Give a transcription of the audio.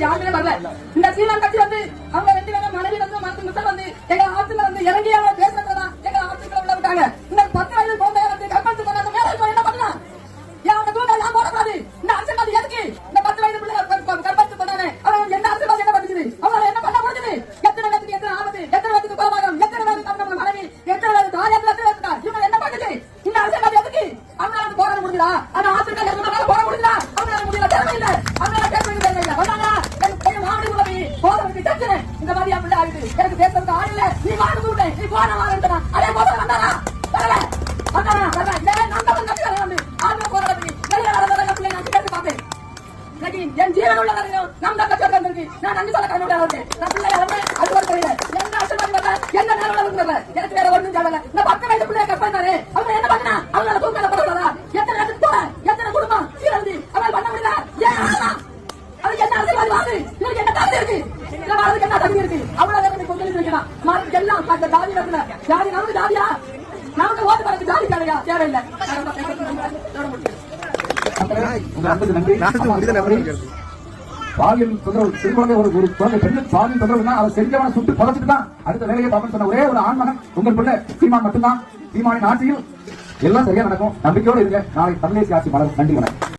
பேசுறதுக்கு யாருமே வரல. இந்த சீமான் கட்சி வந்து அவங்க 2 பேரும் மனைவி வந்து மத்த வந்து எங்க ஆட்சியில வந்து இறங்கி அவங்க பேசுறதுதான் எங்க ஆட்சிக்குள்ள உள்ள விட்டாங்க. இந்த 10 வயது குழந்தைய வந்து கற்பழித்து கொண்டாந்து மேல என்ன பண்ணலாம்? ஏன் அவங்க தூண்ட எல்லாம் போடக்கூடாது? இந்த அரசியல் எதுக்கு? இந்த 10 வயது பிள்ளைங்க கற்பழித்து கொண்டானே அவங்க எந்த அரசியல் என்ன பண்ணுது? அவங்க என்ன பண்ண முடிஞ்சது? எத்தனை பேருக்கு எத்தனை ஆபத்து, எத்தனை பேருக்கு கோபாகம், எத்தனை பேருக்கு நம்ம மனைவி, எத்தனை பேருக்கு தாயார், எத்தனை பேருக்கு இவங்க என்ன பண்ணுது? இந்த அரசியல் எதுக்கு? அவங்களால போராட முடியுதா? அந்த ஆசிரியர் எதுனால போட முடியுதா? அவங்களால முடியல, தேவை இல்லை. அவங்களால கேட்கறது தேவை இல்லை. வந்தாங்க எனக்கு மாவட்ட உதவி போதவருக்கு தச்சுனே இந்த மாதிரி அப்படி ஆகுது. எனக்கு பேசுறதுக்கு ஆள் இல்லை. நீ வாங்க கூட்ட நீ போன வாங்க அதே போத வந்தாரா வரல வந்தாரா வரல இல்ல நான் தான் கட்சி வந்து ஆத்ம போராட்டத்துக்கு வெளியே வர பிள்ளை நான் கேட்டு பார்த்தேன். என் ஜீவன் உள்ள வரையும் நம் தான் கட்சி வந்திருக்கு. நான் நன்றி சொல்ல கண்ணோட இருக்கேன். நான் பிள்ளை வந்து அது ஒரு தெரியல எந்த அரசியல் வரல எந்த நேரம் வரல எனக்கு வேற ஒன்றும் தேவையில்ல. இந்த 10 வயது பிள்ளைய கற்பழித்தாரு அவங்க என்ன பண்ணா? அவங்களால தூக்கல போடுறதா? எத்தனை இடத்துக்கு போற எத்தனை குடும்பம் சீரழிஞ்சு அவங்களால பண்ண முடியல. ஏன் அது என்ன அரசியல்வாதி வாங்க இவருக்கு என்ன தகுதி இருக்கு? அதுக்கு என்ன தகுதி இருக்கு? அவ்வளவு நேரம் கொண்டு வைக்கலாம். எல்லாம் ஜாதி இடத்துல ஜாதி நமக்கு ஜாதியா நமக்கு ஓட்டு பறக்கு ஜாதி தேவையா? தேவையில்லை. பாலியல் தொந்தரவு சிறு குழந்தை ஒரு குழந்தை பெண்ணு பாலியல் தொந்தரவுனா அதை செஞ்சவனை சுட்டு புதைச்சிட்டு தான் அடுத்த வேலையை பார்ப்பேன்னு சொன்ன ஒரே ஒரு ஆண்மகன் உங்கள் பிள்ளை சீமான் மட்டும்தான். சீமானின் ஆட்சியில் எல்லாம் சரியா நடக்கும். நம்பிக்கையோடு இருக்க. நாளை தமிழேசி ஆட்சி மலரும். நன்றி வணக்கம்.